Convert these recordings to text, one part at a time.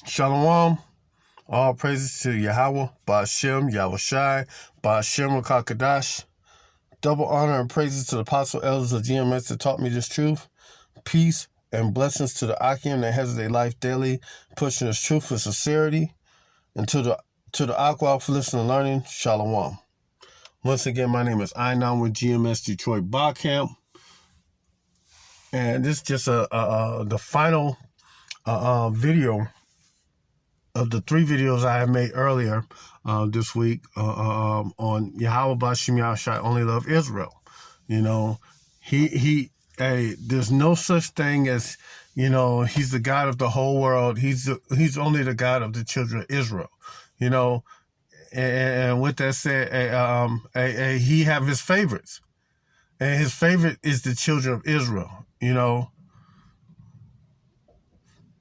Shalom. All praises to Yahawah, Bahasham, Yahawashi, Bahasham, Kakadash. Double honor and praises to the apostle elders of GMS that taught me this truth. Peace and blessings to the Akim that has their life daily, pushing this truth with sincerity. And to the Aqua for listening and learning, Shalom. Once again, my name is Inon with GMS Detroit Bar Camp. And this is just the final video of the 3 videos I had made earlier this week on Yahawah, Bahasham, Yahawashi, only love Israel. You know, there's no such thing as, he's the God of the whole world. He's only the God of the children of Israel. And with that said, he have his favorites, and his favorite is the children of Israel.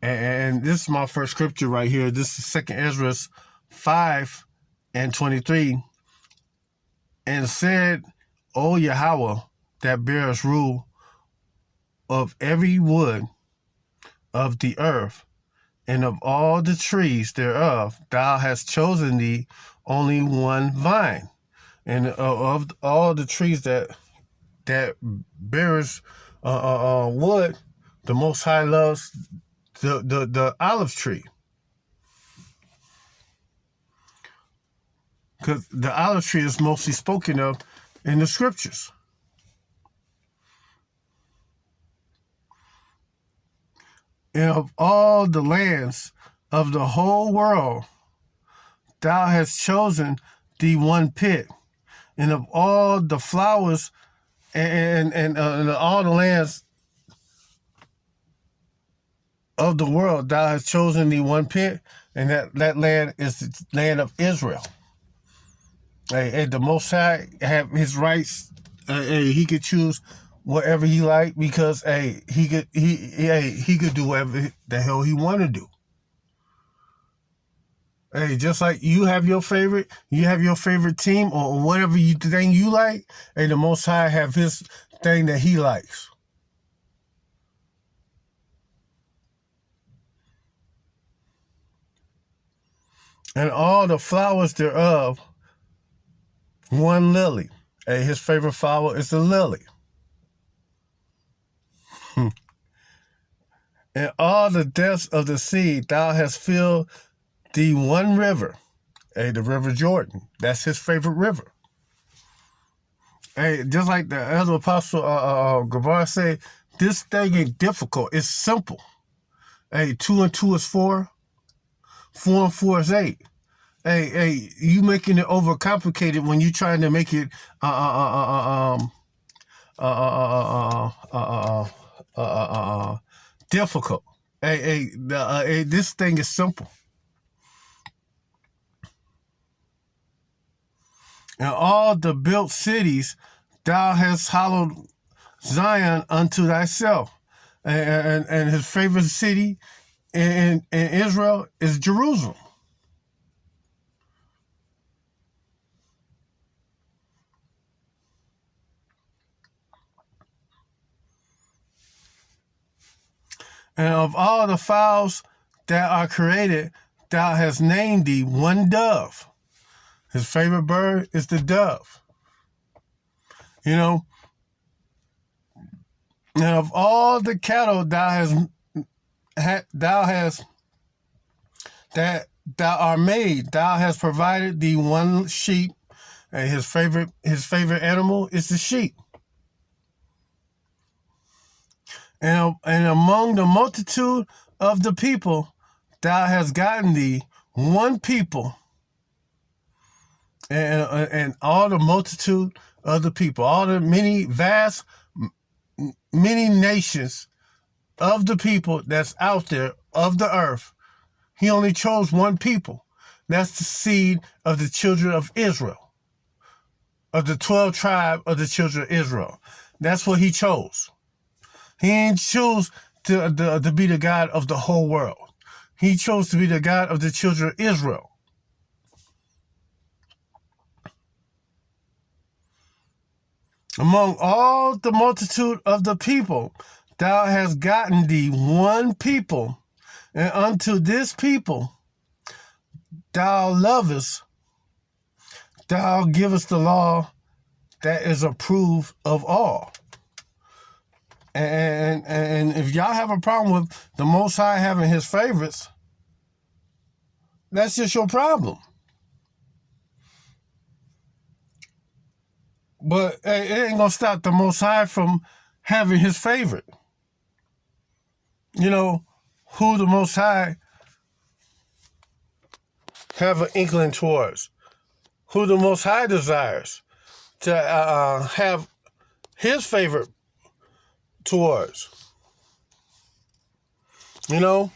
And this is my first scripture right here. This is 2 Ezra 5:23. And said, O Yahawah, that bearest rule of every wood of the earth, and of all the trees thereof, thou hast chosen thee only one vine. And of all the trees that bears wood, the Most High loves the olive tree, because the olive tree is mostly spoken of in the scriptures. And of all the lands of the whole world, thou hast chosen thee one pit, and of all the flowers and all the lands of the world, thou hast chosen thee one pit, and that land is the land of Israel. The Most High have his rights. He could choose whatever he like, because he could do whatever the hell he want to do. Just like you have your favorite team or whatever thing you like. The Most High have his thing that he likes. And all the flowers thereof, one lily. His favorite flower is the lily. And all the depths of the sea, thou hast filled thee one river. The river Jordan. That's his favorite river. Just like the other apostle Gabar said, this thing ain't difficult. It's simple. 2 and 2 is 4. 4 and 4 is 8. You making it overcomplicated when you trying to make it difficult. This thing is simple. And all the built cities thou hast hallowed Zion unto thyself. And his favorite city in Israel is Jerusalem. And of all the fowls that are created, thou hast named thee one dove. His favorite bird is the dove. And of all the cattle thou are made, thou hast provided thee one sheep. And his favorite animal is the sheep. And among the multitude of the people, thou hast gotten thee one people. And all the multitude of the people, all the many nations of the people that's out there of the earth, he only chose one people. That's the seed of the children of Israel, of the 12 tribe of the children of Israel. That's what he chose. He ain't choose to be the God of the whole world. He chose to be the God of the children of Israel. Among all the multitude of the people, thou hast gotten thee one people, And unto this people thou lovest, thou givest the law that is approved of all. And if y'all have a problem with the Most High having his favorites, that's just your problem. But it ain't going to stop the Most High from having his favorite. You know, who the Most High have an inkling towards. Who the Most High desires to have his favorite towards. You know,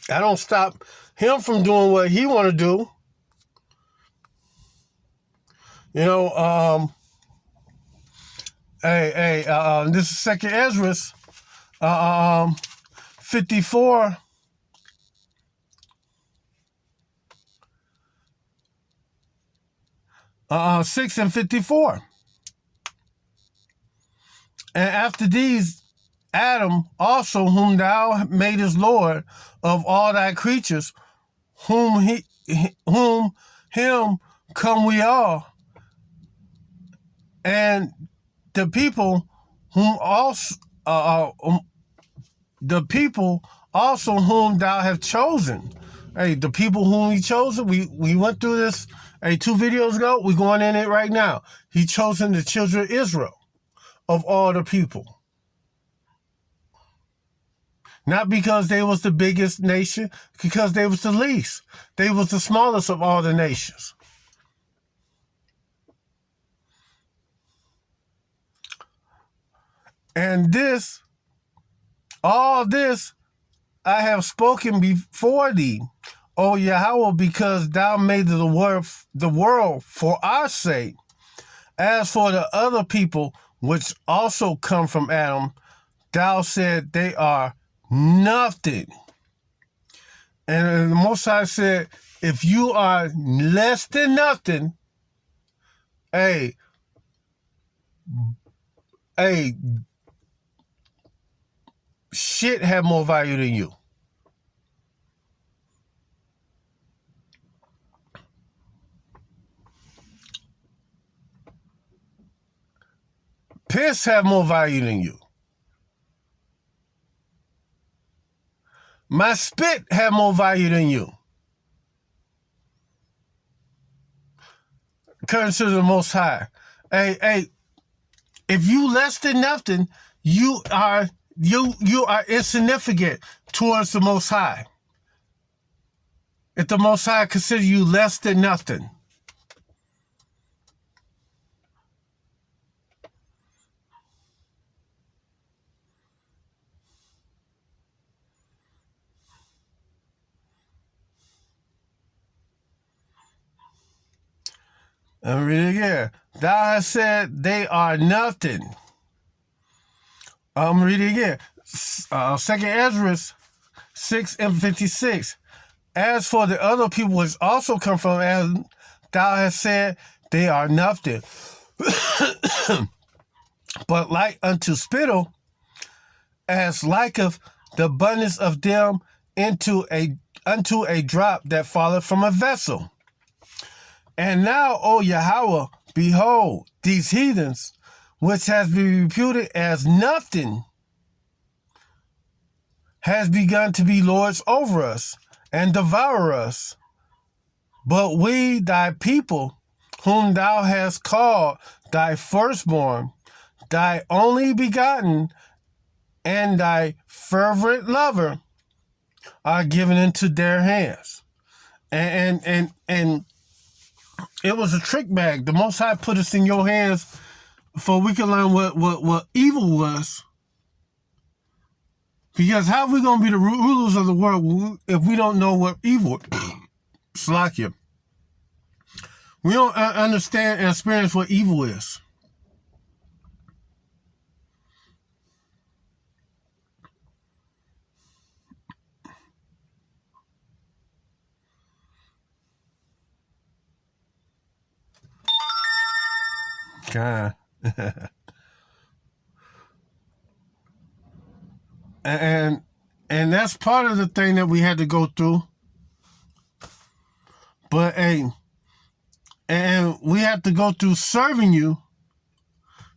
I don't stop him from doing what he want to do. You know, this is Second Ezra, 54. 6 and 54. And after these, Adam also, whom thou madest Lord of all thy creatures, whom him come we all, and the people whom also whom thou have chosen. Hey, the people whom he chosen, we went through this 2 videos ago. We're going in it right now. He chosen the children of Israel of all the people. Not because they was the biggest nation, because they was the least. They was the smallest of all the nations. And all this I have spoken before thee, O Yahawah, because thou made the world for our sake. As for the other people, which also come from Adam, thou said they are nothing. And the Most High said, if you are less than nothing, hey, shit have more value than you. Piss have more value than you. My spit have more value than you. According to the Most High. Hey, if you less than nothing, you are insignificant towards the Most High. If the Most High consider you less than nothing. And read it again. Thou hast said they are nothing. I'm reading again. 2 Ezra 6 and 56. As for the other people which also come from Adam, thou hast said they are nothing. But like unto spittle, as liketh the abundance of them unto a drop that falleth from a vessel. And now, O Yahawah, behold, these heathens, which has been reputed as nothing, has begun to be lords over us and devour us. But we, thy people, whom thou hast called thy firstborn, thy only begotten, and thy fervent lover, are given into their hands. And it was a trick bag. The Most High put us in your hands for we can learn what evil was. Because how are we going to be the rulers of the world if we don't know what evil is? Like you. We don't understand and experience what evil is. God. and And that's part of the thing that we had to go through. But and we have to go through serving you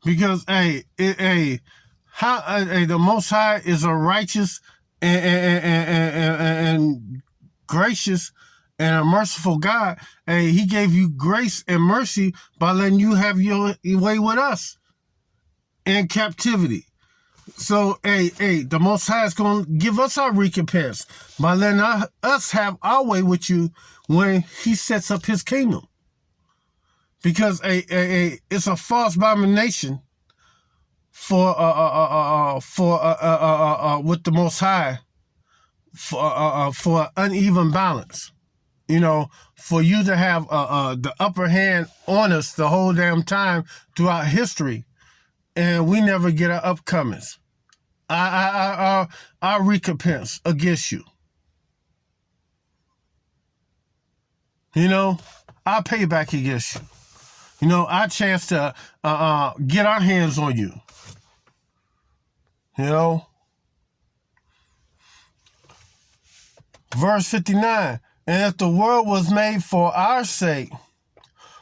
because the Most High is a righteous and gracious and a merciful God. He gave you grace and mercy by letting you have your way with us in captivity. So, the Most High is going to give us our recompense by letting us have our way with you when He sets up His kingdom. Because it's a false abomination for with the Most High for uneven balance. You know, for you to have the upper hand on us the whole damn time throughout history, and we never get our upcomings. Our recompense against you. You know, our payback against you. You know, our chance to get our hands on you. You know? Verse 59, and if the world was made for our sake,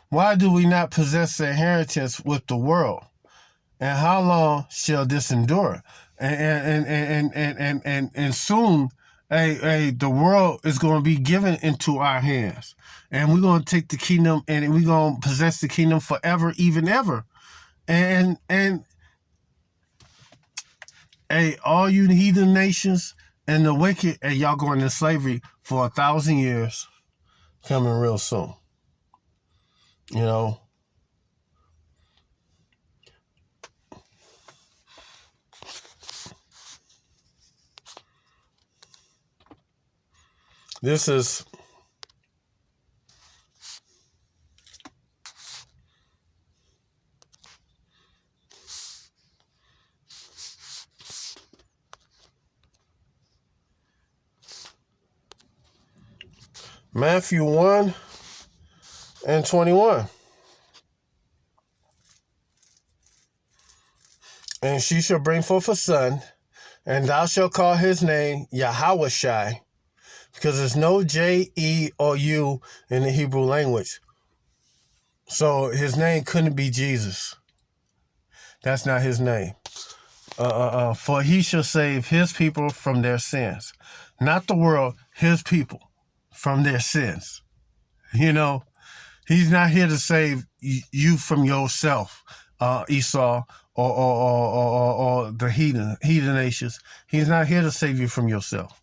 why do we not possess an inheritance with the world? And how long shall this endure? And soon, the world is going to be given into our hands, and we're going to take the kingdom, and we're going to possess the kingdom forever, even ever. And all you heathen nations and the wicked, y'all going into slavery for 1,000 years, coming real soon. You know. This is Matthew 1:21. And she shall bring forth a son, and thou shalt call his name Yahawashi, because there's no J-E or U in the Hebrew language. So his name couldn't be Jesus. That's not his name. For he shall save his people from their sins. Not the world, his people from their sins. You know, he's not here to save you from yourself, Esau, or the heathen nations. He's not here to save you from yourself.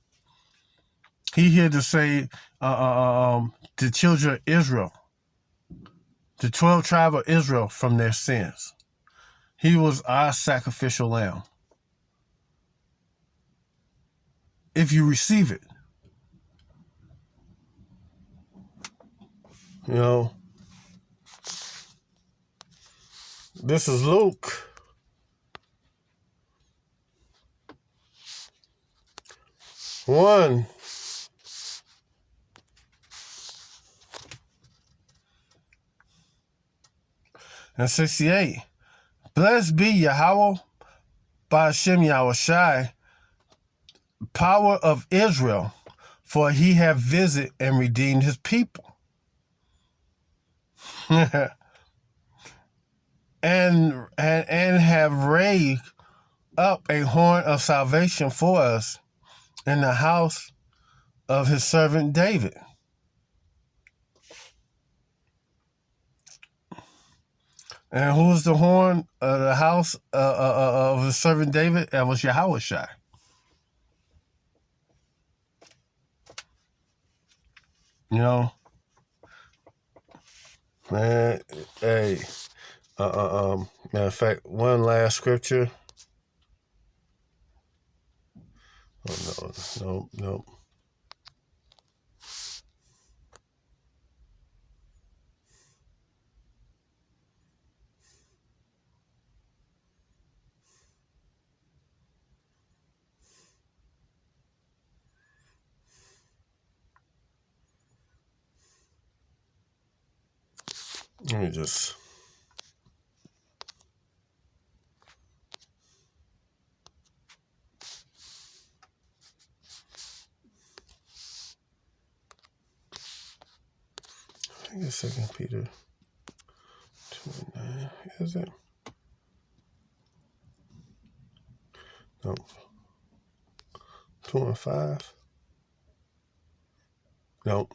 He's here to save the children of Israel, the 12 tribes of Israel from their sins. He was our sacrificial lamb. If you receive it, you know. This is Luke 1:68. Blessed be Yahawah, Bahasham Yahawashi, power of Israel, for he hath visited and redeemed his people. and have raised up a horn of salvation for us in the house of his servant David. And who was the horn of the house of his servant David? That was Yahawashi. You know, man. Hey, matter of fact, one last scripture. Oh no. Let me just. think it's 2 Peter 2:9. Is it? No. 2:5. No.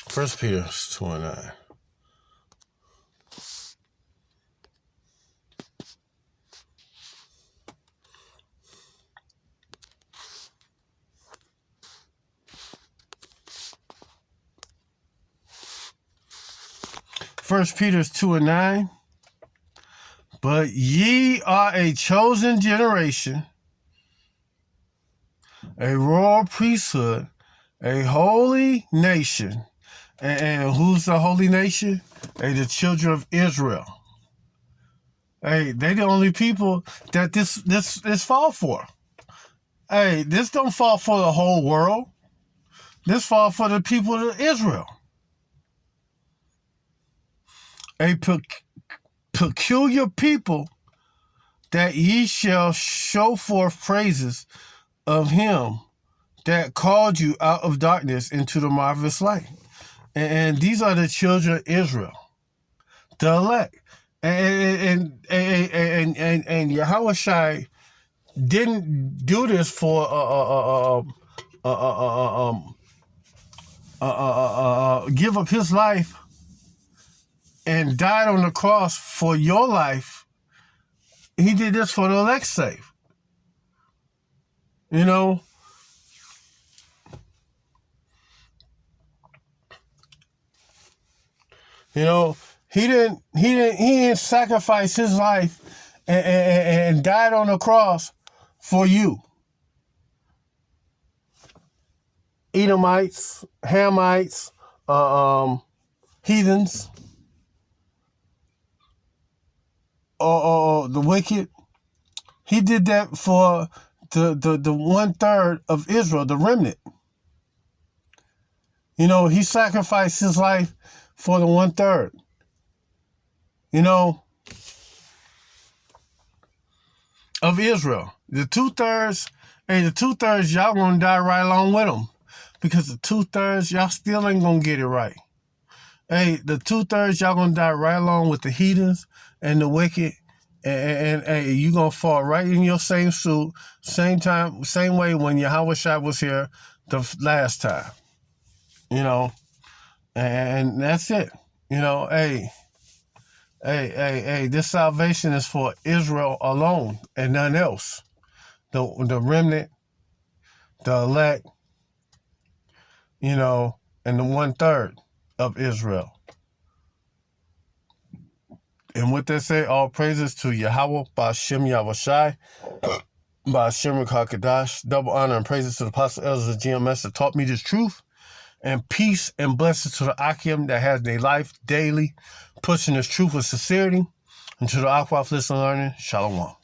First Peter 2:9. First Peter 2:9. But ye are a chosen generation, a royal priesthood, a holy nation. And who's the holy nation? Hey, the children of Israel. Hey, they the only people that this fall for. Hey, this don't fall for the whole world. This fall for the people of Israel. A peculiar people, that ye shall show forth praises of him that called you out of darkness into the marvelous light. And these are the children of Israel, the elect. And Yahawashi didn't do this for give up his life and died on the cross for your life. He did this for the elect's sake. You know, he didn't sacrifice his life and died on the cross for you. Edomites, Hamites, heathens, or the wicked. He did that for the 1/3 of Israel, the remnant. He sacrificed his life for the 1/3. Of Israel. The 2/3, the 2/3, y'all gonna die right along with them. Because the 2/3, y'all still ain't gonna get it right. Hey, the 2/3, y'all gonna die right along with the heathens and the wicked. And you gonna fall right in your same suit, same time, same way when Yahawashi was here the last time. And that's it. Hey, this salvation is for Israel alone and none else. The remnant, the elect, and the 1/3 of Israel. And with that said, all praises to Yahawah, Bahasham, Yahawashi, Bahasham, Kakadash. Double honor and praises to the apostle elders of GMS that taught me this truth. And peace and blessings to the Akim that has their life daily, pushing this truth with sincerity. And to the Aquaf listening and learning, Shalom.